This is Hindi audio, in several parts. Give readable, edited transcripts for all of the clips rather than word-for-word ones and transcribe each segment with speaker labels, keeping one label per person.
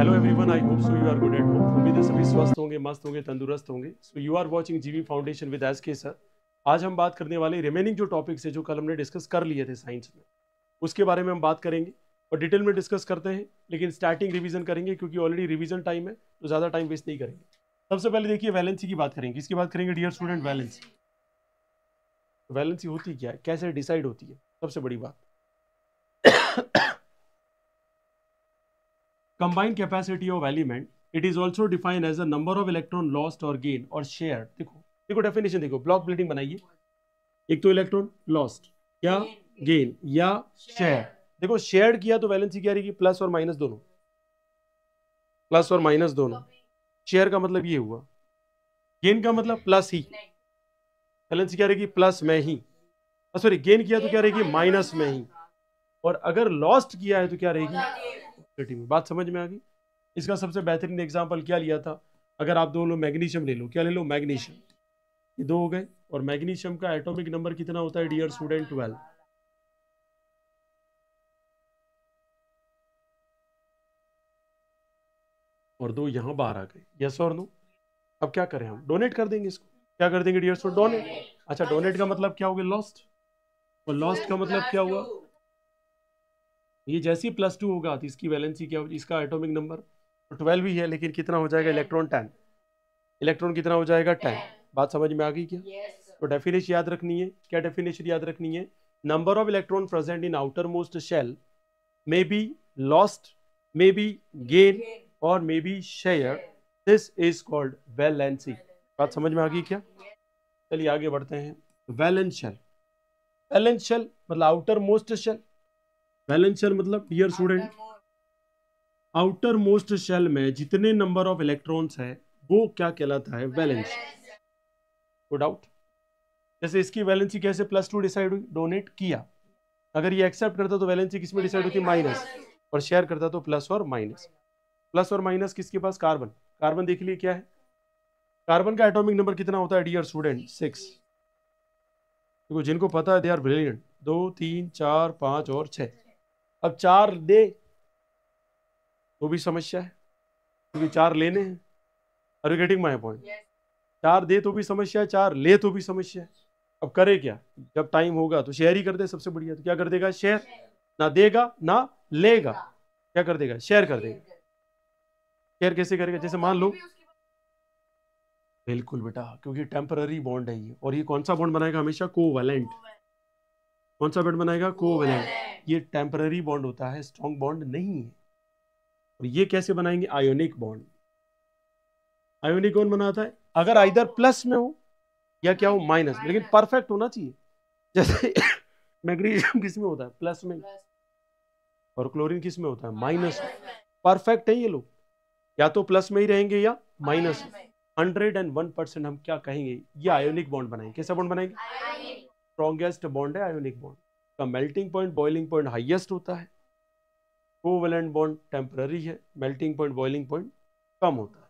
Speaker 1: Hello everyone, I hope so you are good at home. उम्मीद है सभी स्वस्थ होंगे, मस्त होंगे, तंदुरुस्त होंगे। So you are watching GV foundation with S K sir. आज हम बात करने वाले रिमेनिंग जो टॉपिक्स है जो कल हमने डिस्कस कर लिए थे साइंस में, उसके बारे में हम बात करेंगे और डिटेल में डिस्कस करते हैं। लेकिन स्टार्टिंग रिवीजन करेंगे क्योंकि ऑलरेडी रिवीजन टाइम है, तो ज़्यादा टाइम वेस्ट नहीं करेंगे। सबसे पहले देखिए वैलेंसी की बात करेंगे। किसकी बात करेंगे डियर स्टूडेंट? वैलेंसी। वैलेंसी होती क्या है, कैसे डिसाइड होती है? सबसे बड़ी बात combined capacity of element, it is also defined as the number of electron lost or gained or shared। देखो डेफिनेशन देखो, ब्लॉक बिल्डिंग बनाइए। एक तो इलेक्ट्रॉन लॉस्ट या गेन या शेयर। देखो शेयर किया तो वैलेंसी क्या रहेगी? प्लस और माइनस दोनों, प्लस और माइनस दोनों। शेयर का मतलब ये हुआ, गेन का मतलब प्लस ही। वैलेंसी क्या रहेगी? प्लस में ही। सॉरी, गेन किया तो क्या रहेगी? माइनस में ही। और अगर लॉस्ट किया है तो क्या रहेगी? में। बात समझ में आ गई? इसका सबसे बेहतरीन एग्जांपल क्या लिया था? अगर आप दोनों मैग्नीशियम ले लो, क्या ले लो? मैग्नीशियम। ये दो हो गए। और मैग्नीशियम का एटॉमिक नंबर कितना होता है डियर स्टूडेंट? 12। और दो यहां बाहर आ गए, यस और नो। अब क्या करें हम? डोनेट कर देंगे इसको। क्या कर देंगे डियर स्टूडेंट? डोनेट। अच्छा, डोनेट का मतलब क्या हो गया? लॉस्ट। और लॉस्ट का मतलब क्या हुआ? ये जैसे ही +2 होगा तो इसकी वैलेंसी क्या होगी? इसका एटॉमिक नंबर तो 12 ही है, लेकिन कितना हो जाएगा? इलेक्ट्रॉन 10। इलेक्ट्रॉन कितना हो जाएगा? 10। बात समझ में आ गई क्या? तो डेफिनेशन याद रखनी है। क्या डेफिनेशन याद रखनी है? Number of electron present in outer most shell may be lost, may be gain और may be share. This is called valency. बात समझ में आ गई क्या? चलिए आगे बढ़ते हैं। Valence shell. वैलेंस शेल मतलब outer most shell. Valence shell मतलब dear student, outer most shell में जितने नंबर ऑफ इलेक्ट्रॉन्स है वो क्या कहलाता है? वैलेंस। No doubt. जैसे इसकी वैलेंसी कैसे +2 डिसाइड हुई? डोनेट किया। अगर ये एक्सेप्ट करता तो वैलेंसी किस में डिसाइड होती? माइनस। और शेयर करता तो प्लस और माइनस। प्लस और माइनस किसके पास? कार्बन। कार्बन देख लिए क्या है? कार्बन का एटॉमिक नंबर कितना होता है डियर स्टूडेंट? 6। देखो जिनको पता है दे आर ब्रिलियंट। 2 3 4 5 और 6। अब 4 दे तो भी समस्या है, क्योंकि 4 लेने हैं। Are you getting my point? 4 दे तो भी समस्या है, 4 ले तो भी समस्या है। अब करे क्या? जब टाइम होगा तो शेयर ही कर दे, सबसे बढ़िया। तो क्या कर देगा? शेयर। ना देगा ना लेगा, क्या कर देगा? शेयर कर देगा। शेयर कैसे करेगा? जैसे मान लो, बिल्कुल बेटा, क्योंकि टेम्पररी बॉन्ड है ये। और ये कौन सा बॉन्ड बनाएगा? हमेशा कोवैलेंट। कौन सा बॉन्ड बनाएगा? कोवैलेंट। ये टेम्पररी बॉन्ड होता है, स्ट्रॉन्ग बॉन्ड नहीं है। और ये कैसे बनाएंगे? Ionic bond. आयोनिक कौन बनाता है? अगर आइदर प्लस में हो या क्या हो? माइनस में, लेकिन परफेक्ट होना चाहिए। जैसे मैग्नीशियम किस में होता है? प्लस में। और क्लोरीन किस में होता है? माइनस में। परफेक्ट है ये लोग, या तो प्लस में ही रहेंगे या माइनस में। 101% हम क्या कहेंगे? ये आयोनिक बॉन्ड बनाएंगे। कैसा बॉन्ड बनाएंगे? स्ट्रॉन्गेस्ट बॉन्ड है आयोनिक बॉन्ड का। Melting point boiling point highest होता है। कोवैलेंट बॉन्ड टेम्पररी है, मेल्टिंग पॉइंट बॉइलिंग पॉइंट कम होता है।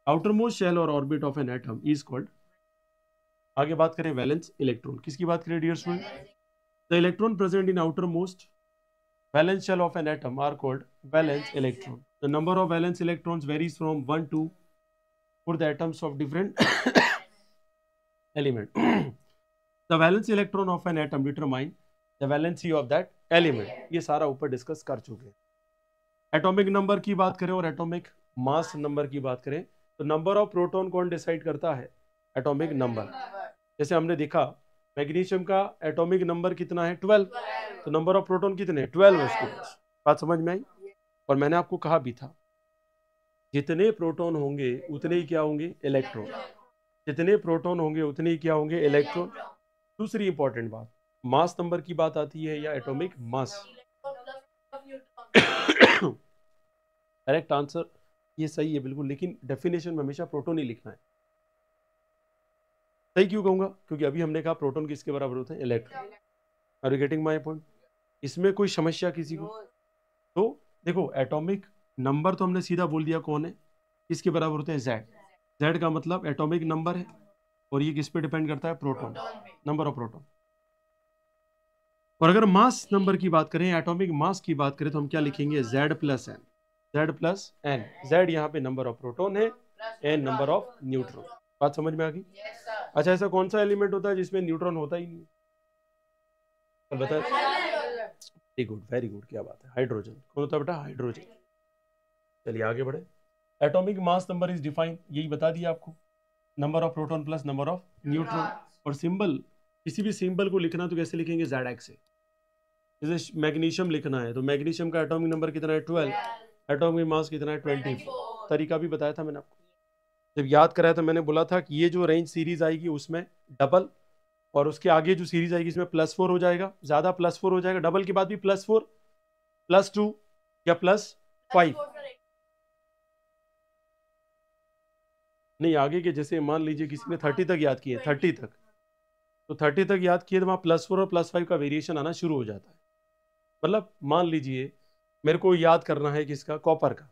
Speaker 1: आउटर मोस्ट शेल और orbit of an atom is called. आगे बात करें वैलेंस इलेक्ट्रॉन। किसकी बात करें dear student? The electron present in outer most valence shell of an atom are called valence electron. The number of valence electrons varies from 1 to for the atoms of different element. The valence electron of an atom determine the valency of that element. ये सारा ऊपर डिस्कस कर चुके हैं। एटॉमिक नंबर की बात करें और एटॉमिक मास नंबर की बात करें तो नंबर ऑफ प्रोटॉन कौन डिसाइड करता है? Atomic number. जैसे हमने देखा मैग्नीशियम का एटॉमिक नंबर कितना है? 12। तो नंबर ऑफ प्रोटॉन कितने? 12 है उसके पास। बात समझ में आई? और मैंने आपको कहा भी था, जितने प्रोटॉन होंगे उतने ही क्या होंगे? इलेक्ट्रॉन। जितने प्रोटॉन होंगे उतने ही क्या होंगे? इलेक्ट्रॉन। दूसरी इंपॉर्टेंट बात, मास नंबर की बात आती है या एटॉमिक मास? करेक्ट आंसर ये सही है बिल्कुल, लेकिन डेफिनेशन में हमेशा प्रोटॉन ही लिखना है। सही क्यों कहूंगा? क्योंकि अभी हमने कहा प्रोटॉन किसके बराबर होते हैं? Electron. Are you getting my point? इसमें कोई समस्या किसी को? तो देखो एटॉमिक नंबर तो हमने सीधा बोल दिया कौन है, किसके बराबर होते हैं? Z। Z का मतलब एटॉमिक नंबर है, और ये किस पे डिपेंड करता है? Proton, number of proton. और अगर मास नंबर की बात करें, एटॉमिक मास की बात करें, तो हम क्या लिखेंगे? Z + N। Z plus N, Z यहाँ पे नंबर ऑफ प्रोटॉन है, N नंबर ऑफ न्यूट्रॉन। बात समझ में आ गई? अच्छा, ऐसा कौन सा एलिमेंट होता है जिसमें न्यूट्रॉन होता ही नहीं? बताए। वेरी गुड, वेरी गुड, क्या बात है। हाइड्रोजन। कौन होता है बेटा? हाइड्रोजन। चलिए आगे बढ़े। Atomic mass number is defined, यही बता दिया आपको, number of proton plus number of neutron. और सिंबल, किसी भी सिंबल को लिखना तो कैसे लिखेंगे? ZX से। जैसे मैग्नीशियम लिखना है तो मैग्नीशियम का एटॉमिक नंबर कितना है? 12। एटॉमिक मास कितना है? 24। तरीका भी बताया था मैंने आपको, जब याद कराया था मैंने बोला था कि ये जो रेंज सीरीज आएगी उसमें डबल, और उसके आगे जो सीरीज आएगी इसमें +4 हो जाएगा, ज्यादा +4 हो जाएगा, डबल के बाद भी +4, +2 या +5। नहीं, आगे के जैसे मान लीजिए किसी ने 30 तक याद किए, 30 तक, तो 30 तक याद किए तो वहाँ +4 और +5 का वेरिएशन आना शुरू हो जाता है। मतलब मान लीजिए मेरे को याद करना है किसका? कॉपर का,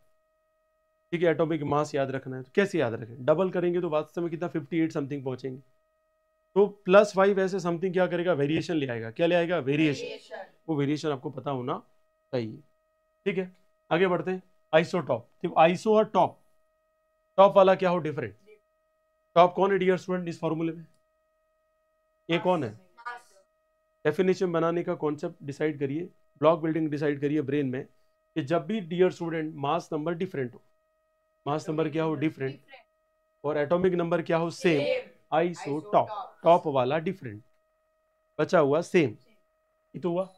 Speaker 1: ठीक है, एटॉमिक मास याद रखना है, तो कैसे याद रखें? डबल करेंगे तो वास्तव में कितना? 58 समथिंग पहुंचेंगे। तो +5 ऐसे समथिंग क्या करेगा? वेरिएशन ले आएगा। क्या ले आएगा? वेरिएशन। वो वेरिएशन आपको पता होना चाहिए, ठीक है। आगे बढ़ते हैं। आइसोटॉप, तो आइसो और टॉप, टॉप वाला क्या हो? डिफरेंट। टॉप कौन है डियर स्टूडेंट इस फॉर्मूले में? ये कौन है? डेफिनेशन बनाने का कॉन्सेप्ट डिसाइड करिए, ब्लॉक बिल्डिंग डिसाइड करिए ब्रेन में, कि जब भी dear student mass number different हो, मास नंबर क्या हो? डिफरेंट, और एटॉमिक नंबर क्या हो? Same, isotope. टॉप वाला डिफरेंट, बचा हुआ सेम, ये तो हुआ।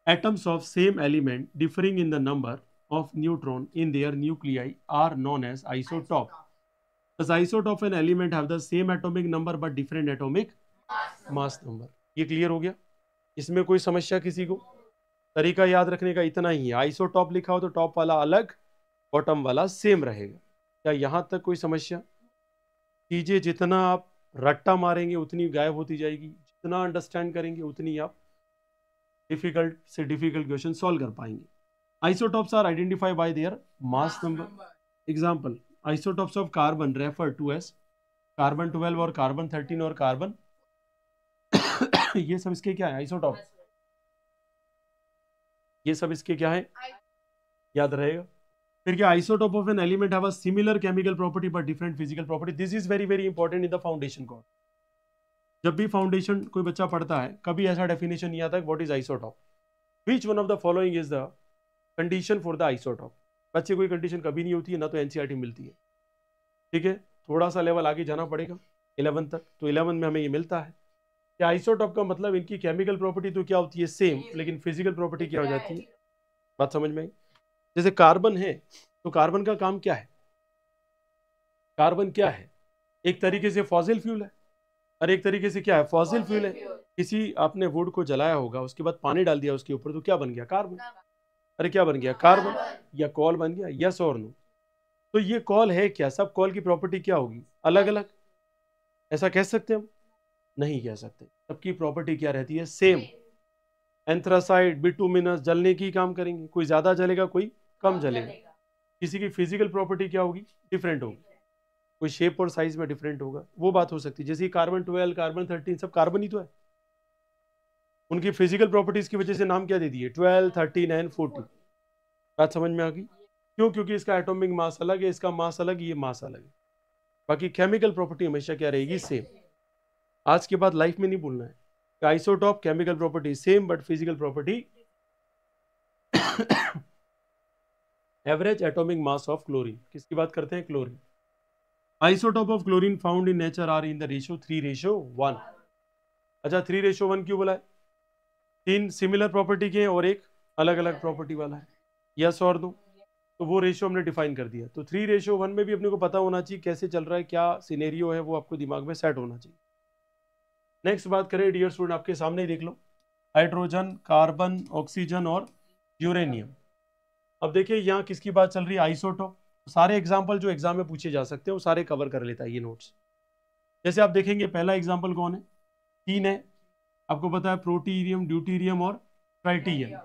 Speaker 1: Atoms of same element differing in the number of neutron in their nuclei are known as isotope. Does isotope of an element have the same atomic number but different atomic mass number? ये क्लियर हो गया? इसमें कोई समस्या किसी को? तरीका याद रखने का इतना ही है, आइसोटॉप लिखा हो तो टॉप वाला अलग, बॉटम वाला सेम रहेगा। क्या यहां तक कोई समस्या? कीजिए, जितना आप रट्टा मारेंगे उतनी गायब होती जाएगी, जितना अंडरस्टैंड करेंगे उतनी आप डिफिकल्ट से डिफिकल्ट क्वेश्चन सॉल्व कर पाएंगे। Isotopes are identified by their mass number. Example: isotopes of carbon referred to as carbon 12 और carbon 13 और carbon ये सब इसके क्या है? आइसोटॉप। ये सब इसके क्या है? याद रहेगा। फिर क्या? Isotope of an element have a similar chemical property but different physical property. This is very very important in the foundation course. जब भी फाउंडेशन कोई बच्चा पढ़ता है, कभी ऐसा डेफिनेशन नहीं आता what is isotope. Which one of the following is the condition for the isotope? बच्चे कोई कंडीशन कभी नहीं होती है, ना तो एनसीईआरटी मिलती है, ठीक है। थोड़ा सा लेवल आगे जाना पड़ेगा 11 तक, तो 11 में हमें ये मिलता है कि आइसोटॉप का मतलब इनकी केमिकल प्रॉपर्टी तो क्या होती है? सेम, लेकिन फिजिकल प्रॉपर्टी क्या हो जाती है? बात समझ में आई? जैसे कार्बन है, तो कार्बन का काम क्या है? कार्बन क्या है? एक तरीके से फॉसिल फ्यूल है, और एक तरीके से क्या है? फॉसिल फ्यूल है। किसी आपने वुड को जलाया होगा, उसके बाद पानी डाल दिया उसके ऊपर, तो क्या बन गया? कार्बन। अरे क्या बन गया? कार्बन। या कॉल बन गया? यस और नो? तो ये कॉल है क्या? सब कॉल की प्रॉपर्टी क्या होगी? अलग अलग। ऐसा कह सकते हम? नहीं कह सकते। सबकी प्रॉपर्टी क्या रहती है? सेम। एंथ्रासाइड, बिटुमिनस जलने की काम करेंगे, कोई ज्यादा जलेगा, कोई कम जलेगा। किसी की फिजिकल प्रॉपर्टी क्या होगी? डिफरेंट होगी, कोई शेप और साइज में डिफरेंट होगा, वो बात हो सकती है। जैसे कार्बन 12, कार्बन 13 सब कार्बन ही तो है, उनकी फिजिकल प्रॉपर्टीज की वजह से नाम क्या दे दिए? 12, 13 एंड 14। बात समझ में आ गई? क्यों? क्योंकि इसका एटॉमिक मास अलग है, इसका मास अलग, ये मास अलग है। बाकी केमिकल प्रॉपर्टी हमेशा क्या रहेगी? सेम। आज के बाद लाइफ में नहीं भूलना है कि isotope chemical property same but physical property average atomic mass of chlorine. किसकी बात करते हैं? Chlorine. Isotope of chlorine found in nature are in the ratio 3:1। अच्छा, 3:1 क्यों बोला है? 3 सिमिलर प्रॉपर्टी के और एक अलग अलग प्रॉपर्टी वाला है, यस और नो? तो वो रेशियो हमने डिफाइन कर दिया। तो 3:1 में भी अपने को पता होना चाहिए कैसे चल रहा है, क्या सिनेरियो है, वो आपको दिमाग में सेट होना चाहिए। नेक्स्ट बात करें डियर स्टूडेंट, आपके सामने ही देख लो, हाइड्रोजन, कार्बन, ऑक्सीजन और यूरेनियम। अब देखिए यहाँ किसकी बात चल रही है? आइसोटॉप। सारे एग्जाम्पल जो एग्जाम में पूछे जा सकते हैं वो सारे कवर कर लेता है ये नोट्स। जैसे आप देखेंगे पहला एग्जाम्पल कौन है? 3 है, आपको पता है, प्रोटीरियम, ड्यूटीरियम और ट्राइटियम,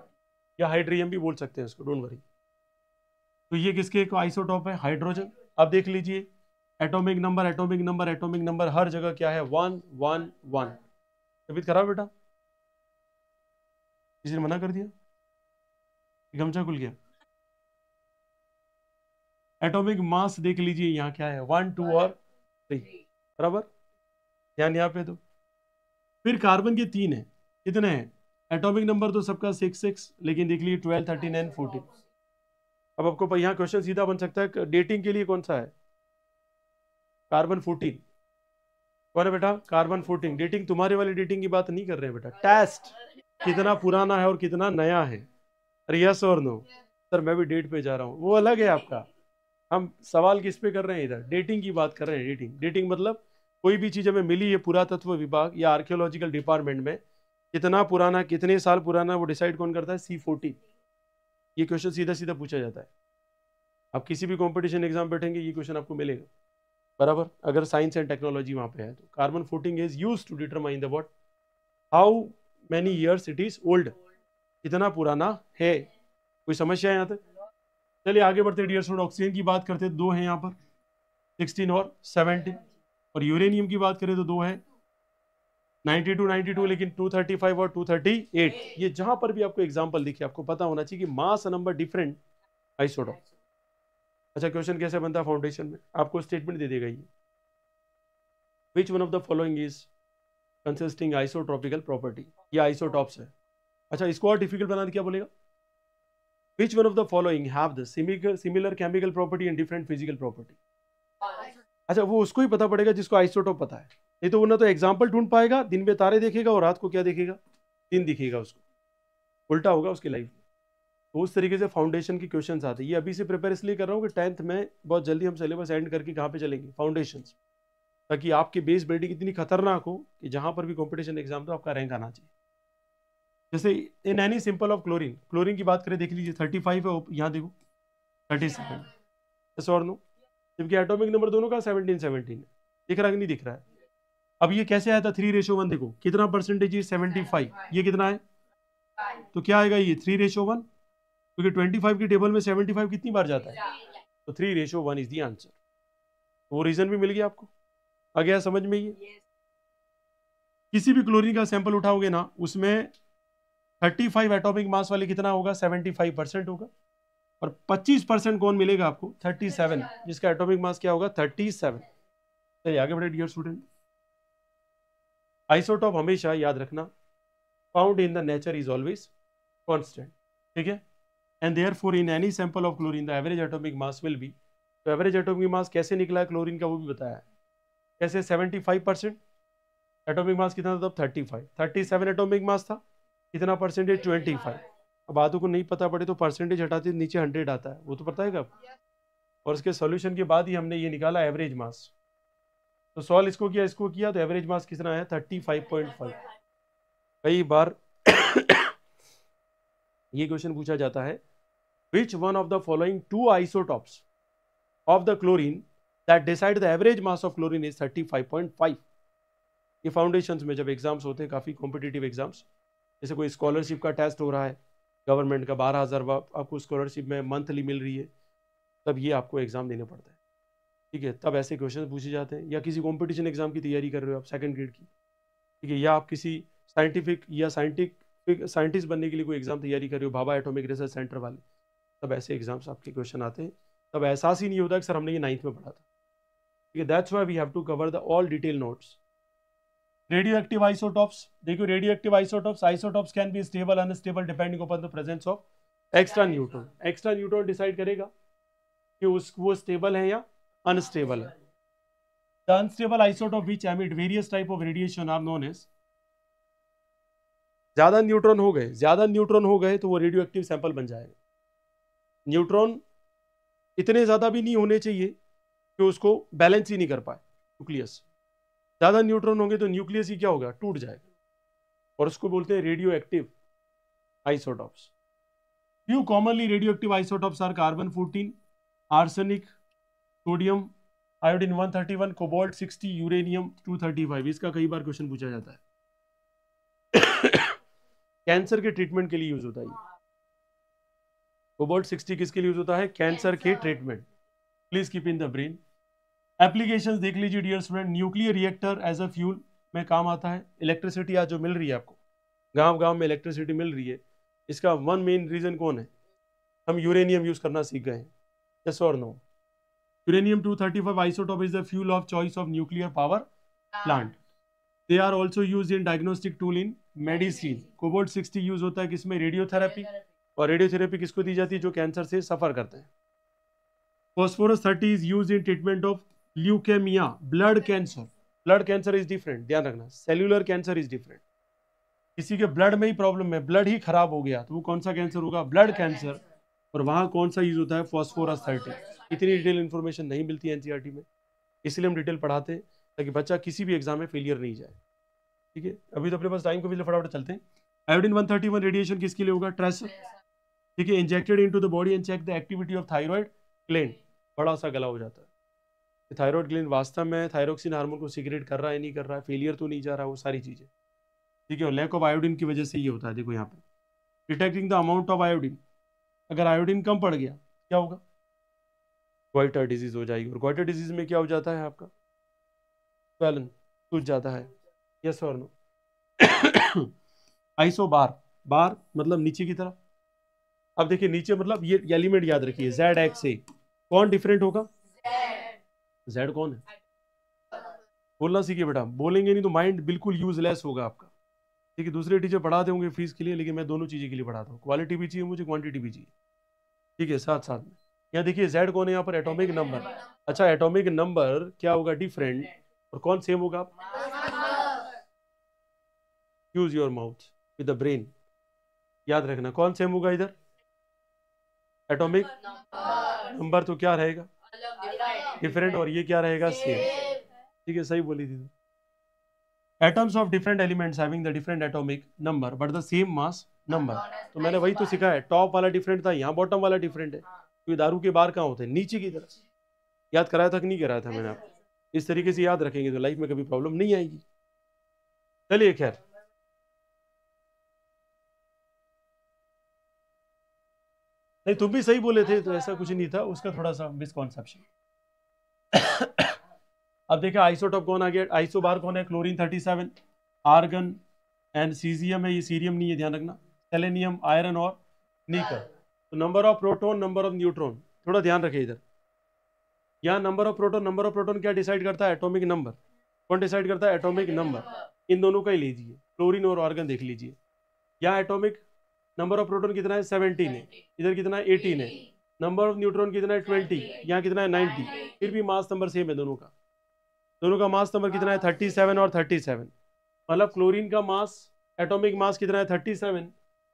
Speaker 1: या हाइड्रियम भी बोल सकते हैं इसको, डोंट वरी। तो ये किसके आइसोटॉप है? हाइड्रोजन। अब देख लीजिए atomic number, atomic number, atomic number, हर जगह क्या है? 1 1 1। तबीयत खराब बेटा? किसी ने मना कर दिया? गमछा खुल गया? एटॉमिक मास देख लीजिए यहाँ क्या है, 1 2 और 3, बराबर, ध्यान यहाँ पे दो। फिर कार्बन के 3 है, कितने हैं? एटॉमिक नंबर तो सबका 6 लेकिन देख लीजिए 12 13 14। अब आपको यहाँ क्वेश्चन सीधा बन सकता है, डेटिंग के लिए कौन सा है? कार्बन 14। कौन है बेटा? कार्बन 14। डेटिंग तुम्हारे वाली डेटिंग की बात नहीं कर रहे हैं बेटा, टेस्ट कितना पुराना है और कितना नया है। अरे यस और नो? सर मैं भी डेट पे जा रहा हूँ, वो अलग है आपका। हम सवाल किस पे कर रहे हैं? इधर डेटिंग की बात कर रहे हैं। डेटिंग, डेटिंग मतलब कोई भी चीज हमें मिली है पुरातत्व विभाग या आर्कियोलॉजिकल डिपार्टमेंट में, कितना पुराना, कितने साल पुराना, वो डिसाइड कौन करता है? C14। ये क्वेश्चन सीधा सीधा पूछा जाता है। आप किसी भी कंपटीशन एग्जाम बैठेंगे ये क्वेश्चन आपको मिलेगा, बराबर, अगर साइंस एंड टेक्नोलॉजी वहां पे है तो। Carbon 14 is use to determine the what, how many years it is old, कितना पुराना है। कोई समस्या है यहाँ तक? चलिए आगे बढ़ते डियर स्टूडेंट। ऑक्सीजन की बात करते हैं, 2 है यहाँ पर, 16 और 17। और यूरेनियम की बात करें तो 2 है, 92 लेकिन 235 और 238। ये जहां पर भी आपको एग्जांपल दिखे आपको पता होना चाहिए कि मास नंबर डिफरेंट आइसोटॉप। अच्छा क्वेश्चन कैसे बनता है फाउंडेशन में? आपको स्टेटमेंट दे देगा ये, which one of the following is consisting isotropical property, ये आइसोटॉप्स है। अच्छा इसको और डिफिकल्ट बना क्या बोलेगा? Which one of the following have the similar chemical property and different physical property. अच्छा वो उसको ही पता पड़ेगा जिसको आइसोटॉप पता है, नहीं तो वो ना तो एग्जाम्पल ढूंढ पाएगा, दिन में तारे देखेगा और रात को क्या देखेगा? दिन दिखेगा उसको, उल्टा होगा उसकी लाइफ में। तो उस तरीके से फाउंडेशन के क्वेश्चंस आते हैं। ये अभी से प्रिपेयर इसलिए कर रहा हूँ कि 10th में बहुत जल्दी हम सिलेबस एंड करके कहाँ पे चलेंगे? फाउंडेशंस, ताकि आपकी बेस बिल्डिंग इतनी खतरनाक हो कि जहां पर भी कंपटीशन एग्जाम तो आपका रैंक आना चाहिए। जैसे in any simple of chlorine, chlorine की बात करें देख लीजिए 35 है, यहाँ देखो 37, यस और नो? जबकि एटॉमिक नंबर दोनों का 17 है। दिख रहा है कि नहीं दिख रहा है? अब ये कैसे आया था? 3:1, देखो कितना परसेंटेज है? 75। ये कितना है? तो क्या आएगा ये? 3:1, क्योंकि 25 की टेबल में 75 कितनी बार जाता है? तो 3:1 इज द आंसर। वो रीजन भी मिल गया आपको, आ गया समझ में? ये किसी भी क्लोरीन का सैंपल उठाओगे ना, उसमें 35 एटॉमिक मास वाले कितना होगा? 75% होगा। और 25% कौन मिलेगा आपको? 37, जिसका एटॉमिक मास क्या होगा? 37। चलिए आगे बढ़े डियर स्टूडेंट। आइसोटॉप हमेशा याद रखना, found in the nature is always constant, ठीक है? And therefore in any sample of chlorine the average atomic mass will be, तो एवरेज एटॉमिक मास कैसे निकला है क्लोरीन का वो भी बताया है। कैसे? 75%, एटॉमिक मास कितना था तब? 35। 37 एटॉमिक मास था, कितना परसेंटेज? 25। अब बातों को नहीं पता पड़े तो परसेंटेज हटाते नीचे 100 आता है, वो तो पता है कब? और इसके सॉल्यूशन के बाद ही हमने ये निकाला एवरेज मास। तो सॉल्व इसको किया तो एवरेज मास कितना है? 35.5। कई बार ये क्वेश्चन पूछा जाता है, विच one of the following 2 isotopes of the chlorine that decide the average mass of chlorine is 35.5। ये फाउंडेशंस में जब एग्जाम्स होते हैं, काफी कॉम्पिटिटिव एग्जाम्स, जैसे कोई स्कॉलरशिप का टेस्ट हो रहा है गवर्नमेंट का, 12,000 आपको स्कॉलरशिप में मंथली मिल रही है, तब ये आपको एग्जाम देना पड़ता है, ठीक है? तब ऐसे क्वेश्चन पूछे जाते हैं। या किसी कंपटीशन एग्जाम की तैयारी कर रहे हो आप, 2nd ग्रेड की, ठीक है? या आप किसी साइंटिस्ट बनने के लिए कोई एग्जाम तैयारी कर रहे हो, भाभा एटॉमिक रिसर्च सेंटर वाले, तब ऐसे एग्जाम्स आपके क्वेश्चन आते हैं। तब एहसास ही नहीं होता कि सर हमने ये 9th में पढ़ा था, ठीक है? That's why we have to cover the all detail notes. Radioactive isotopes, देखो radioactive isotopes can be stable unstable depending upon the presence of extra neutron. Extra neutron decide करेगा कि वो स्टेबल है या अनस्टेबल है। The unstable isotope which emit various type of radiation are known as, ज्यादा न्यूट्रॉन हो गए तो वो रेडियोएक्टिव सैंपल बन जाएगा। न्यूट्रॉन इतने ज्यादा भी नहीं होने चाहिए कि उसको बैलेंस ही नहीं कर पाए न्यूक्लियस। ज्यादा न्यूट्रॉन होंगे तो न्यूक्लियस ही क्या होगा? टूट जाएगा, और उसको बोलते हैं radioactive isotopes. Few commonly radioactive isotopes are carbon 14, arsenic, sodium, iodine 131, cobalt 60, uranium 235। इसका कई बार क्वेश्चन पूछा जाता है। कैंसर के ट्रीटमेंट के लिए यूज होता है। कोबाल्ट 60 किसके लिए यूज होता है? कैंसर के treatment. Please keep in the brain. Applications देख लीजिए dear student. Nuclear reactor as a fuel में काम आता है। इलेक्ट्रिसिटी आज जो मिल रही है आपको, गांव गांव में इलेक्ट्रिसिटी मिल रही है, इसका वन मेन रीजन कौन है? हम यूरेनियम यूज करना सीख गए हैं, यस और no? Uranium 235 isotope is the fuel of choice of nuclear power plant. They are also used in diagnostic tool in medicine. Cobalt 60 use होता है किसमें? रेडियोथेरेपी, और रेडियोथेरेपी किसको दी जाती है? जो कैंसर से सफर करते हैं. Phosphorus 30 is used in treatment of leukemia, blood cancer. Blood cancer is different, ध्यान रखना. Cellular cancer is different. किसी के ब्लड में ही प्रॉब्लम है, ब्लड ही खराब हो गया, तो वो कौन सा कैंसर होगा? Blood cancer. और वहां कौन सा यूज होता है? फॉस्फोरस 30. इतनी डिटेल इन्फॉर्मेशन नहीं मिलती है एनसीईआरटी में, इसलिए हम डिटेल पढ़ाते हैं ताकि बच्चा किसी भी एग्जाम में फेलियर नहीं जाए. ठीक है, अभी तो अपने पास टाइम को भी फटाफट चलते हैं. आयोडीन 131 रेडिएशन किसके लिए होगा? ट्रेसर. ठीक है, injected into the body and check the activity of thyroid gland. बड़ा सा गला हो जाता है. थायराइड ग्लैंड वास्तव में थायरोक्सिन हार्मोन को सिक्रेट कर रहा है, नहीं कर रहा है, फेलियर तो नहीं जा रहा, वो सारी चीजें. ठीक है, और लैक ऑफ आयोडीन की वजह से ये होता है. देखो यहाँ पे detecting the amount of iodine. अगर आयोडीन कम पड़ गया क्या होगा? गोइटर डिजीज हो जाएगी. और गोइटर डिजीज में क्या हो जाता है? आपका स्वेलन, सूज जाता है. यस और नो? आइसो बार, बार मतलब नीचे की तरफ. अब देखिए नीचे मतलब ये एलिमेंट याद रखिए, जेड एक्स ए. कौन डिफरेंट होगा? जेड कौन है? बोलना सीखिए बेटा, बोलेंगे नहीं तो माइंड बिल्कुल यूजलेस होगा आपका. ठीक है, दूसरे टीचर पढ़ाते होंगे फीस के लिए, लेकिन मैं दोनों चीज़ें के लिए पढ़ाता हूँ. क्वालिटी भी चाहिए मुझे, क्वांटिटी भी चाहिए. ठीक है, साथ साथ में. यहाँ देखिए जेड कौन है? यहाँ पर एटॉमिक नंबर. अच्छा, एटॉमिक नंबर क्या होगा? डिफरेंट. और कौन सेम होगा? Use your mouth with the brain. याद रखना कौन सेम होगा इधर? Atomic number. तो क्या रहेगा? डिफरेंट. और ये क्या रहेगा? सेम. ठीक है, सही बोली थी. Atoms of different elements having the different atomic number but the same mass number. तो मैंने वही तो सिखाया है. टॉप वाला डिफरेंट था, यहाँ बॉटम वाला डिफरेंट है. तो दारू के बार कहाँ होते हैं? नीचे की तरफ. याद कराया था कि नहीं कराया था मैंने आपको? इस तरीके से याद रखेंगे तो लाइफ में कभी प्रॉब्लम नहीं आएगी. चलिए खैर, नहीं तुम भी सही बोले थे, तो ऐसा कुछ नहीं था, उसका थोड़ा सा मिसकॉन्सेप्शन. अब देखिए आइसोटॉप कौन आ गया? आइसो बार कौन है? क्लोरीन 37, आर्गन एंड सीजियम है. ये सीरियम नहीं है, ध्यान रखना. सेलेनियम, आयरन और निकल. तो number of proton, number of neutron, थोड़ा ध्यान रखिए इधर. यहाँ नंबर ऑफ प्रोटॉन क्या डिसाइड करता है? Atomic number. कौन डिसाइड करता है? Atomic number. इन दोनों का ही लीजिए, क्लोरीन और आर्गन देख लीजिए. यहाँ एटॉमिक नंबर ऑफ प्रोटॉन कितना है? 17 है. इधर कितना है? 18 है. नंबर ऑफ न्यूट्रॉन कितना है? 20. यहाँ कितना है? 90. फिर भी मास नंबर सेम है दोनों का. दोनों का मास नंबर कितना है? 37 और 37. मतलब क्लोरीन का मास, एटॉमिक मास कितना है? 37.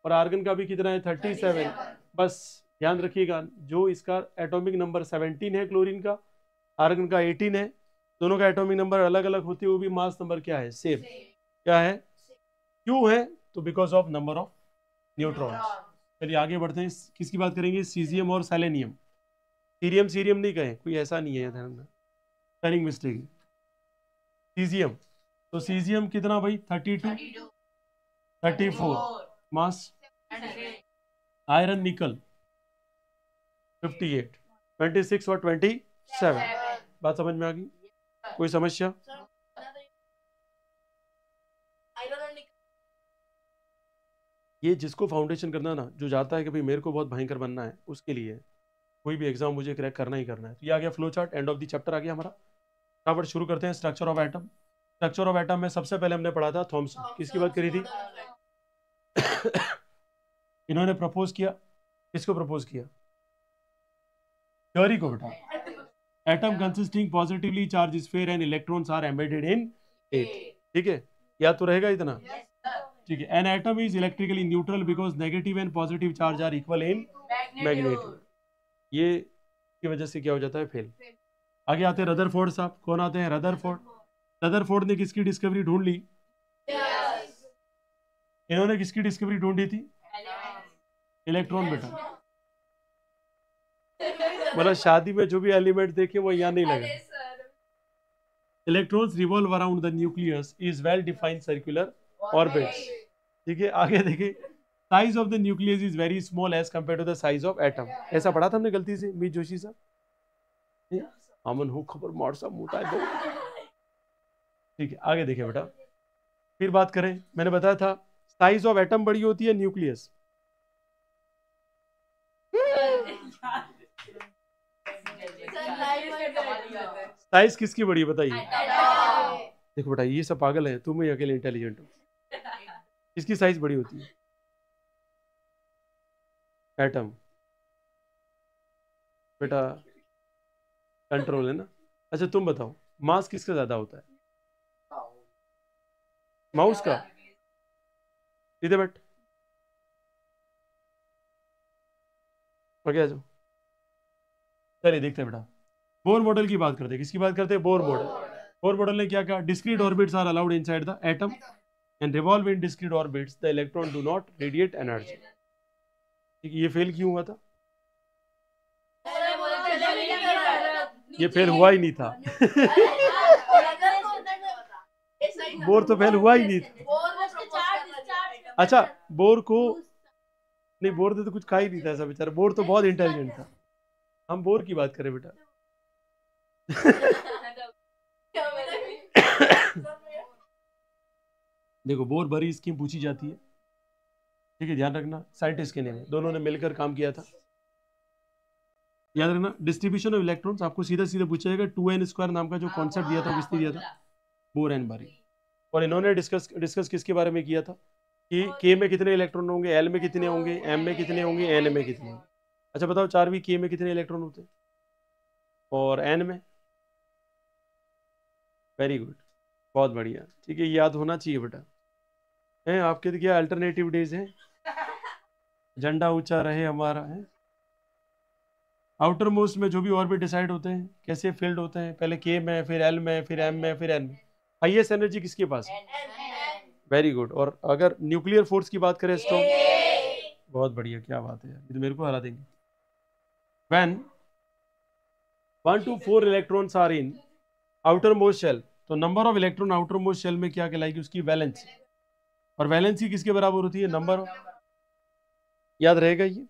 Speaker 1: और आर्गन का भी कितना है? 37. बस ध्यान रखिएगा, जो इसका एटॉमिक नंबर 17 है क्लोरीन का, आर्गन का 18 है, दोनों का एटॉमिक नंबर अलग अलग होते हुए भी मास नंबर क्या है? सेम. क्या है? क्यों है? तो because of number of neutrons. चलिए आगे बढ़ते हैं. किसकी बात करेंगे? सीजियम और सेलेनियम. सीरियम नहीं कहें, कोई ऐसा नहीं है, ध्यान रखना, स्पेलिंग मिस्टेक है. सीजियम. तो सीजियम कितना भाई? 32, 34 मास. आयरन निकल 58, 26 और 27. बात समझ में आ गई? कोई समस्या? ये जिसको फाउंडेशन करना ना, जो जाता है कि भाई मेरे को बहुत भयंकर बनना है, उसके लिए कोई भी एग्जाम मुझे क्रैक करना ही करना है. तो ये आ गया flow chart, end of the chapter आ गया हमारा. फटाफट शुरू करते हैं. Structure of atom. Structure of atom में सबसे पहले हमने पढ़ा था थॉमसन. किसकी बात करी थी? इन्होंने प्रपोज किया. किसको प्रपोज किया? थ्योरी को बेटा. Atom consisting positively charge sphere and electrons are embedded in it. ठीक है, याद तो रहेगा इतना? ठीक है. An atom is electrically neutral because negative and positive charge are equal in magnitude. ये की वजह से क्या हो जाता है? फेल. आगे आते हैं रदरफोर्ड साहब. कौन आते हैं? रदरफोर्ड. रदरफोर्ड ने किसकी डिस्कवरी ढूंढ ली? इन्होंने किसकी डिस्कवरी ढूंढी थी? इलेक्ट्रॉन बेटा. मतलब शादी में जो भी एलिमेंट देखे वो यहाँ नहीं लगा. Electrons revolve around the nucleus is well defined circular orbits. ठीक है, आगे देखिए. Size of the nucleus is very small as compare to the size of atom. ऐसा पढ़ा था हमने गलती से, मीत जोशी साहब. अमन हो खबर मार साहब मोटा है. ठीक है, आगे देखिए बेटा. फिर बात करें, मैंने बताया था साइज ऑफ एटम बड़ी होती है, न्यूक्लियस साइज किसकी बड़ी है बताइए? देखो बेटा ये सब पागल है, तुम ही अकेले इंटेलिजेंट हो। किसकी साइज बड़ी होती है? एटम। बेटा कंट्रोल है ना। अच्छा तुम बताओ मास किसका ज्यादा होता है? माउस का। सीधे बैठ, आगे आ जाओ। चलिए देखते हैं बेटा, बोर मॉडल की बात करते हैं। किसकी बात करते हैं? Bohr model. बोर मॉडल ने क्या कहा? Discrete orbits are allowed inside the atom and revolve in discrete orbits, the electron do not radiate energy. ठीक है, ये फेल क्यों हुआ था? ये फेल हुआ ही नहीं था। बोर तो फेल हुआ ही नहीं था। अच्छा बोर को नहीं, बोर ने तो कुछ खा ही नहीं था ऐसा बेचारा, बोर तो बहुत इंटेलिजेंट था। हम बोर की बात करें बेटा। देखो बोर बड़ी स्कीम पूछी जाती है, ठीक है, ध्यान रखना। साइंटिस्ट के नेम है, दोनों ने मिलकर काम किया था। याद रखना डिस्ट्रीब्यूशन ऑफ इलेक्ट्रॉन्स आपको सीधा सीधा पूछा जाएगा। 2n² नाम का जो कॉन्सेप्ट दिया था किसने दिया था? बोर एंड बारी। और इन्होंने डिस्कस किसके बारे में किया था कि के में कितने इलेक्ट्रॉन होंगे, एल में कितने होंगे, एम में कितने होंगे, एन में कितने होंगे। अच्छा बताओ 4वीं के में कितने इलेक्ट्रॉन होते हैं और एन में? वेरी गुड, बहुत बढ़िया। ठीक है, याद होना चाहिए बेटा। है आपके तो क्या अल्टरनेटिव डेज हैं, झंडा ऊंचा रहे हमारा है। आउटर मोस्ट में जो भी ऑर्बिट डिसाइड होते हैं कैसे फील्ड होते हैं, पहले के में, फिर एल में, फिर एम में, फिर एन में। हाईएस्ट एनर्जी किसके पास है? Very good. और अगर न्यूक्लियर फोर्स की बात करें स्ट्रॉन्ग, बहुत बढ़िया, क्या बात है यार, ये तो मेरे को हरा देंगे। When 1 to 4 electrons are in outer most shell, तो number of electron outer most shell में क्या कहलाएगी? उसकी वैलेंसी। और वैलेंसी किसके बराबर होती है? Number of. याद रहेगा ये।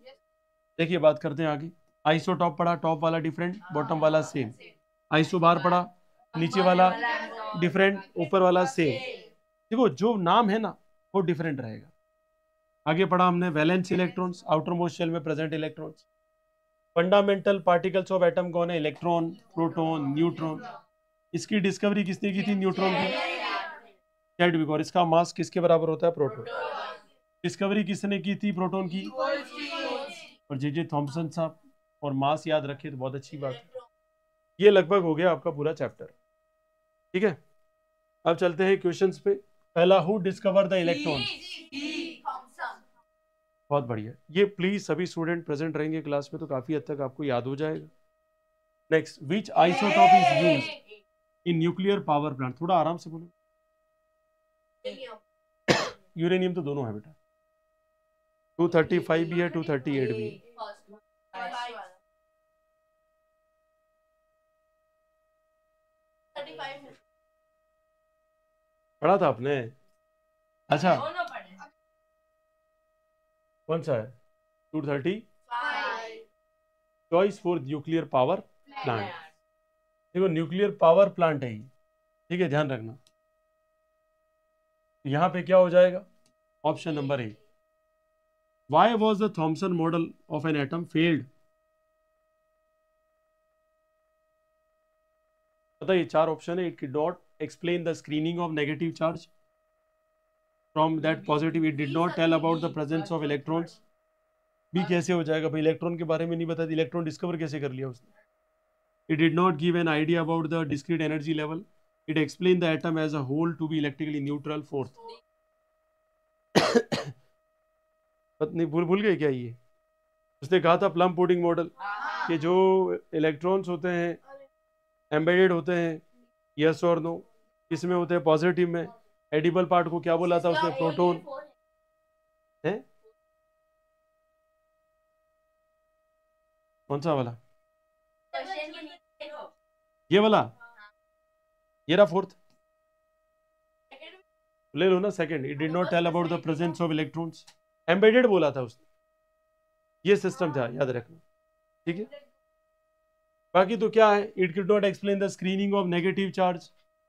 Speaker 1: देखिए बात करते हैं आगे। आइसो टॉप पढ़ा, टॉप वाला डिफरेंट, बॉटम वाला सेम। आइसो बार पढ़ा, नीचे वाला डिफरेंट, ऊपर वाला सेम। देखो जो नाम है ना वो डिफरेंट रहेगा। आगे पढ़ा हमने valence electrons, outer most shell में present electrons. Fundamental particles of atom कौन है? Electron, proton, neutron. इसकी डिस्कवरी किसने की थी? न्यूट्रॉन की, चैडविक। और इसका मास किसके बराबर होता है? प्रोटॉन। डिस्कवरी किसने की थी? प्रोटॉन की, और जे थॉमसन साहब। और मास याद रखे तो बहुत अच्छी बात है। ये लगभग हो गया आपका पूरा चैप्टर, ठीक है। अब चलते हैं क्वेश्चंस पे। पहला, हु डिस्कवर द इलेक्ट्रॉन्स? बहुत बढ़िया, ये प्लीज सभी स्टूडेंट प्रेजेंट रहेंगे क्लास में तो काफी हद तक आपको याद हो जाएगा। Next, which isotope is used in nuclear power plant? थोड़ा आराम से बोलो। यूरेनियम तो दोनों है बेटा, 235 भी है, 238 भी है। पढ़ा था आपने? अच्छा कौन सा है? 230 choice for nuclear power plant. देखो न्यूक्लियर पावर प्लांट है ये, ठीक है, ध्यान रखना। यहां पे क्या हो जाएगा? Option number A. Why was the Thomson model of an atom failed? पता ये 4 ऑप्शन है। It did not explain the screening of negative charge from that positive, it did not tell about the presence of electrons. भी कैसे हो जाएगा भाई, इलेक्ट्रॉन के बारे में नहीं बताती, इलेक्ट्रॉन डिस्कवर कैसे कर लिया उसने? It did not give an idea about the discrete energy level, it explain the atom as a whole to be electrically neutral. Fourth, नहीं भूल गए क्या ये? उसने कहा था प्लम पुडिंग मॉडल कि जो इलेक्ट्रॉन्स होते हैं एम्बेडेड होते हैं, यस और नो, किसमें होते हैं? पॉजिटिव में। एडिबल पार्ट को क्या बोला था उसने? प्रोटॉन है। कौन सा वाला? ये वाला, ये रहा फोर्थ, ले लो ना second. It did not tell about the presence of electrons, embedded बोला था उसने। ये सिस्टम था, याद रखना, ठीक है। बाकी तो क्या है? It did not explain the screening of negative charge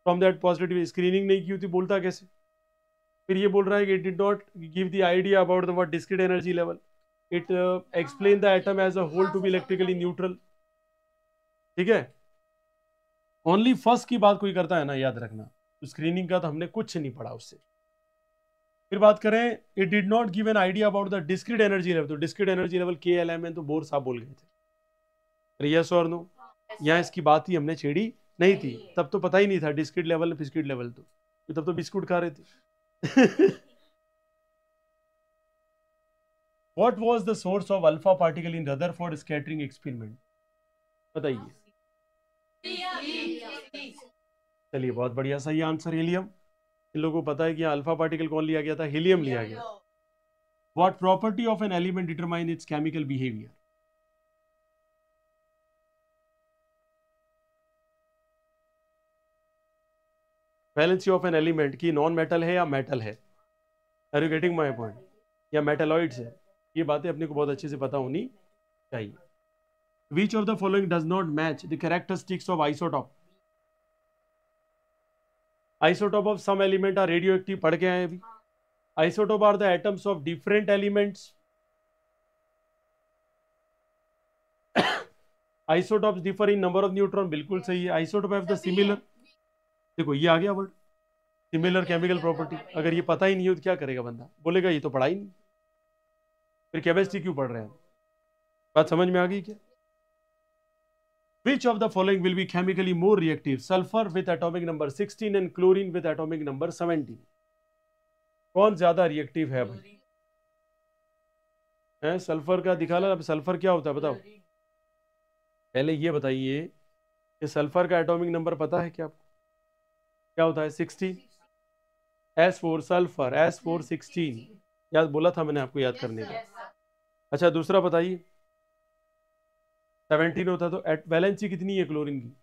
Speaker 1: from that positive. Screening नहीं की होती, बोलता कैसे? फिर ये बोल रहा है कि it did not give the idea about the what discrete energy level, it explain the atom as a whole to be electrically neutral, ठीक है। ओनली फर्स्ट की बात कोई करता है ना, याद रखना, तो स्क्रीनिंग का तो हमने कुछ नहीं पढ़ा उससे। फिर बात करें, it did not give an idea about the discrete energy level, तो डिस्क्रीट एनर्जी लेवल KLMN तो बोर साहब बोल गए थे, यस और नो। यहाँ इसकी बात ही हमने छेड़ी नहीं थी, तब तो पता ही नहीं था डिस्क्रीट लेवल फिस्क्रीट लेवल, तो तब तो बिस्कुट खा रहे थे। What was the source of alpha particle in Rutherford scattering experiment? बताइए। चलिए बहुत बढ़िया, सही आंसर हीलियम। इन लोगों को पता है कि अल्फा पार्टिकल कौन लिया गया था, हीलियम लिया गया। What property of an element determine its chemical behavior? Valency of an element की नॉन मेटल है या मेटल है, are you getting my point, या मेटलॉइड्स है, ये बातें अपने को बहुत अच्छे से पता होनी चाहिए। Which of the following does not match the characteristics of isotope? Isotope of some element are radioactive, पढ़ के आए अभी। Isotope are the atoms of different elements. Isotopes differ in number of neutron, बिल्कुल सही है। Isotope have the similar, देखो ये आ गया वर्ड, सिमिलर केमिकल प्रॉपर्टी। अगर ये पता ही नहीं हो तो क्या करेगा बंदा, बोलेगा ये तो पढ़ा ही नहीं, फिर केमिस्ट्री क्यों पढ़ रहे हैं। बात समझ में आ गई क्या? Which of the following will be chemically more reactive? Sulfur with atomic number 16 and chlorine with atomic number 17. कौन ज्यादा रिएक्टिव है भाई? है सल्फर का दिखा ला। अब सल्फर क्या होता है बताओ, पहले ये बताइए कि सल्फर का एटॉमिक नंबर पता है क्या आपको? क्या होता है? 16। S4 सल्फर, S4 16, याद बोला था मैंने आपको याद करने का। अच्छा दूसरा बताइए, 17 होता तो वैलेंसी कितनी है क्लोरीन की?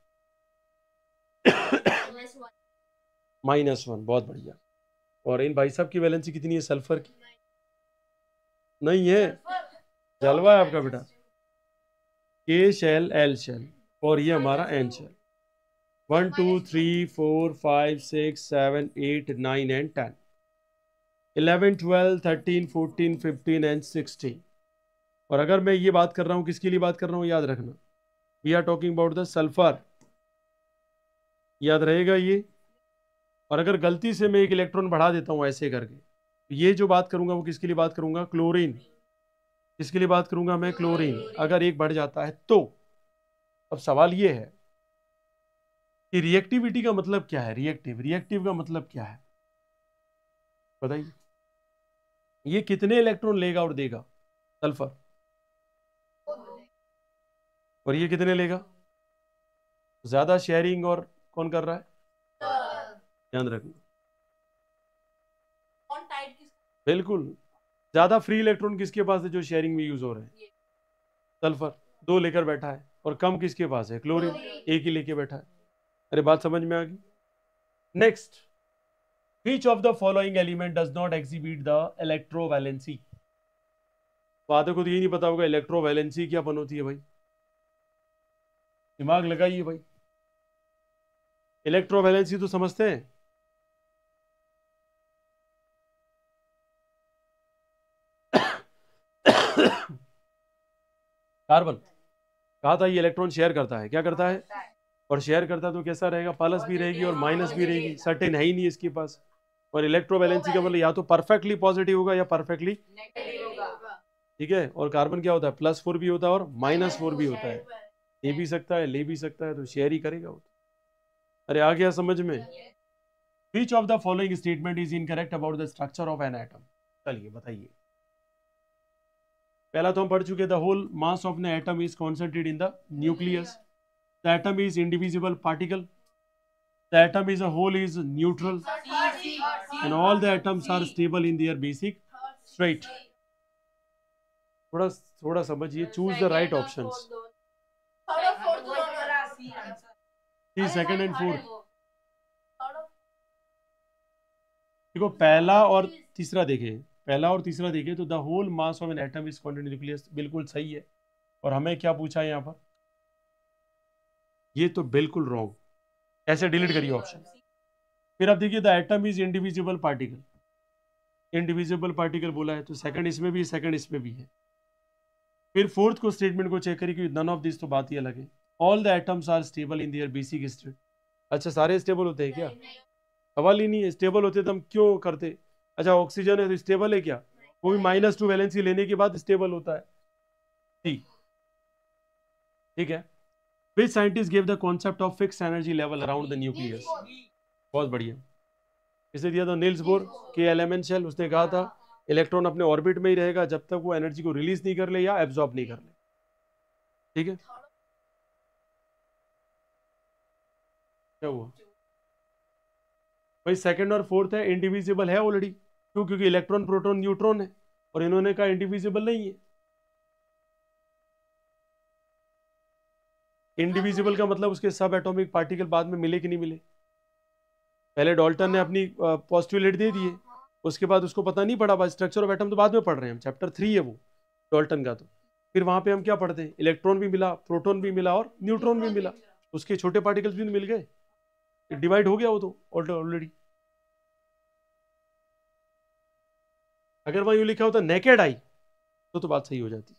Speaker 1: -1, बहुत बढ़िया। और इन भाई साहब की वैलेंसी कितनी है सल्फर की? नहीं है, जलवा है आपका बेटा। K शेल L शेल और ये हमारा N शेल। 1 2 3 4 5 6 7 8 9 and 10, 11 12 13 14 15 and 16। और अगर मैं ये बात कर रहा हूं, किसके लिए बात कर रहा हूं याद रखना, we are talking about the sulphur, याद रहेगा ये। और अगर गलती से मैं एक इलेक्ट्रॉन बढ़ा देता हूं ऐसे करके, ये जो बात करूंगा वो किसके लिए बात करूंगा? क्लोरीन। किसके लिए बात करूंगा मैं? क्लोरीन। अगर एक बढ़ जाता है तो अब सवाल ये है कि रिएक्टिविटी का मतलब क्या है? रिएक्टिव का मतलब क्या है बताइए? ये कितने इलेक्ट्रॉन लेगा और देगा सल्फर, और ये कितने लेगा? ज्यादा शेयरिंग और कौन कर रहा है? ध्यान रखना, बिल्कुल ज्यादा फ्री इलेक्ट्रॉन किसके पास है जो शेयरिंग में यूज हो रहे हैं? सल्फर 2 लेकर बैठा है, और कम किसके पास है? क्लोरीन 1 ही लेके बैठा है। अरे बात समझ में आ गई। Next, which of the following element does not exhibit the electrovalency? बातों को तो ये नहीं पता होगा इलेक्ट्रोवैलेंसी क्या बन होती है भाई, दिमाग लगाइए भाई। इलेक्ट्रोवैलेंसी तो समझते हैं, कार्बन कहा था ये इलेक्ट्रॉन शेयर करता है, क्या करता है? और शेयर करता है तो कैसा रहेगा? प्लस भी रहेगी और माइनस भी रहेगी, सर्टेन है ही नहीं इसके पास। और इलेक्ट्रोवैलेंसी का मतलब या तो परफेक्टली पॉजिटिव होगा या परफेक्टली नेगेटिव होगा, ठीक है। और कार्बन क्या होता है? +4 भी होता है और -4 भी होता है, दे भी सकता है ले भी सकता है, तो शेयर ही करेगा वो। अरे आ गया समझ में? Which of the following statement is incorrect about the structure of an atom? चलिए बताइए। पहला तो हम पढ़ चुके, the whole mass of an atom is concentrated in the nucleus, the atom is indivisible particle, the atom is a whole is neutral, and all the atoms are stable in their basic state. थोड़ा समझिए, choose the right options. Second and fourth, देखो पहला और तीसरा देखें तो the whole mass of an atom is content nucleus, बिल्कुल सही है। और हमें क्या पूछा है यहाँ पर? ये तो बिल्कुल रॉन्ग, ऐसे डिलीट करिए ऑप्शन। फिर आप देखिए the atom is indivisible particle, indivisible particle बोला है तो सेकंड इसमें भी, सेकंड इसमें भी है। फिर फोर्थ को स्टेटमेंट को चेक करिए कि नन ऑफ दिस, तो बात ही अलग है। All the atoms are stable in their basic state, अच्छा सारे स्टेबल होते हैं क्या? सवाल ही नहीं है, स्टेबल होते तो हम क्यों करते? अच्छा ऑक्सीजन है तो स्टेबल है क्या? वो भी -2 वैलेंसी लेने के बाद स्टेबल होता है। ठीक ठीक है। Which scientist give the concept of fix energy level around the nucleus? बहुत बढ़िया। इसे दिया था नील्स बोर के एलिमेंट शेल। उसने कहा था इलेक्ट्रॉन अपने ऑर्बिट में ही रहेगा जब तक वो एनर्जी को रिलीज नहीं कर ले या एब्जॉर्ब नहीं कर ले। ठीक है, क्या हुआ भाई? सेकंड और फोर्थ है इंडिविजिबल है ऑलरेडी। क्यों? क्योंकि इलेक्ट्रॉन प्रोटॉन न्यूट्रॉन है और इन्होंने कहा इंडिविजिबल नहीं है। इंडिविजिबल का मतलब उसके सब एटॉमिक पार्टिकल बाद में मिले कि नहीं मिले? पहले डाल्टन ने अपनी पोस्टुलेट दे दिए, उसके बाद उसको पता नहीं पड़ा। स्ट्रक्चर ऑफ एटम तो बाद में पढ़ रहे हैं हम, चैप्टर 3 है वो डाल्टन का। तो फिर वहां पे हम क्या पढ़ते हैं? इलेक्ट्रॉन भी मिला, प्रोटॉन भी मिला और न्यूट्रॉन भी मिला। उसके छोटे पार्टिकल्स भी तो मिल गए, डिवाइड हो गया वो तो ऑलरेडी। अगर वहां यूं लिखा होता नेकेड आई तो बात सही हो जाती।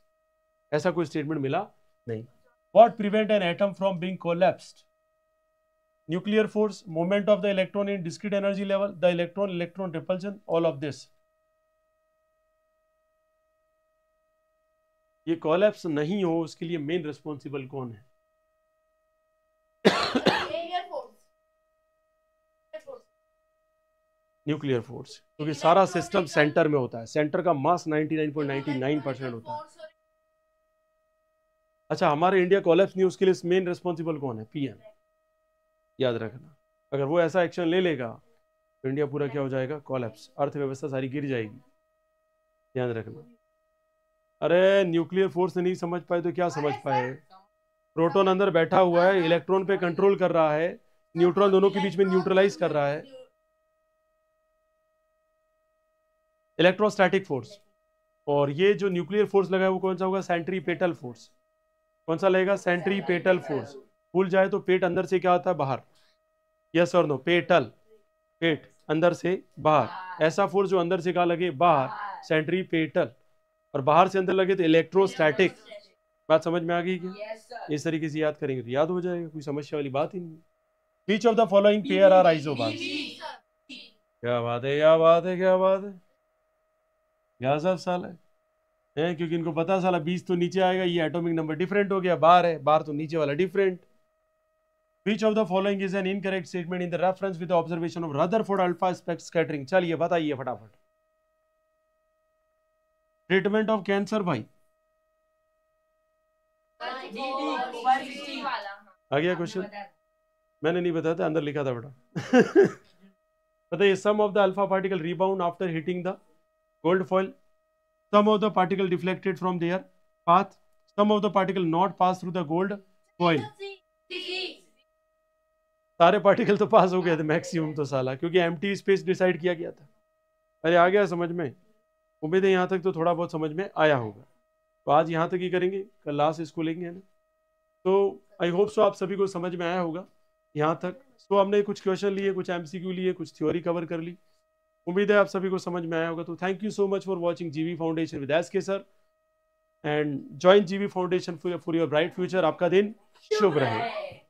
Speaker 1: ऐसा कोई स्टेटमेंट मिला नहीं। What prevent an atom from being collapsed? Nuclear force, movement of the electron in discrete energy level, the electron repulsion, all of this. ये कोलैप्स नहीं हो उसके लिए मेन रिस्पॉन्सिबल कौन है? न्यूक्लियर फोर्स, क्योंकि सारा सिस्टम सेंटर में होता है। सेंटर का मास 99.99% होता है। अच्छा हमारे इंडिया कोलैप्स नहीं, उसके लिए मेन रिस्पॉन्सिबल कौन है? पीएम। याद रखना, अगर वो ऐसा एक्शन ले लेगा तो इंडिया पूरा क्या हो जाएगा? कोलैप्स, अर्थव्यवस्था सारी गिर जाएगी। ध्यान रखना। अरे न्यूक्लियर फोर्स नहीं समझ पाए तो क्या समझ पाए? प्रोटॉन अंदर बैठा हुआ है, इलेक्ट्रॉन पे कंट्रोल कर रहा है, न्यूट्रॉन दोनों के बीच में न्यूट्रलाइज कर रहा है। Electrostatic force. और ये जो न्यूक्लियर फोर्स लगा है वो कौन सा होगा? Centripetal force. कौन सा लगेगा? Centripetal force. भूल जाए तो पेट अंदर से क्या आता है? बाहर। यस और नो? पेटल, पेट अंदर से बाहर। ऐसा फोर्स जो अंदर से कहा लगे बाहर, सेंट्रीपेटल। और बाहर से अंदर लगे तो इलेक्ट्रोस्टैटिक। बात समझ में आ गई क्या? इस तरीके से याद करेंगे तो याद हो जाएगा, कोई समस्या वाली बात ही नहीं। Which of the following pair are isobars? क्या बात है, क्या बात है, क्या बात है, क्या सब साल है, क्योंकि इनको पता साला 20 तो नीचे आएगा, ये एटॉमिक नंबर डिफरेंट हो गया, बार है, बार तो नीचे वाला different. Which of the following is an incorrect statement in the reference with the observation of Rutherford alpha scattering? चलिए बताइए फटाफट। ट्रीटमेंट ऑफ कैंसर भाई आ गया क्वेश्चन? मैंने नहीं बताया था, अंदर लिखा था बेटा। बताइए, some of the alpha particle rebound after hitting the gold foil, some of the particle deflected from their path, some of the particle not pass through the gold foil. सारे पार्टिकल तो पास हो गए थे मैक्सिमम तो साला, क्योंकि एम्प्टी स्पेस डिसाइड किया गया था। अरे आ गया समझ में? उम्मीद है यहाँ तक तो थोड़ा बहुत समझ में आया होगा। तो आज यहाँ तक ही करेंगे, कल लास्ट इसको लेंगे, है ना? तो आई होप सो आप सभी को समझ में आया होगा यहाँ तक। तो हमने कुछ क्वेश्चन लिए, कुछ एमसीक्यू लिए, कुछ थ्योरी कवर कर ली। उम्मीद है आप सभी को समझ में आया होगा। तो thank you so much for watching जीवी foundation with S K sir, and join जीवी foundation for your bright future. आपका दिन शुभ रहे।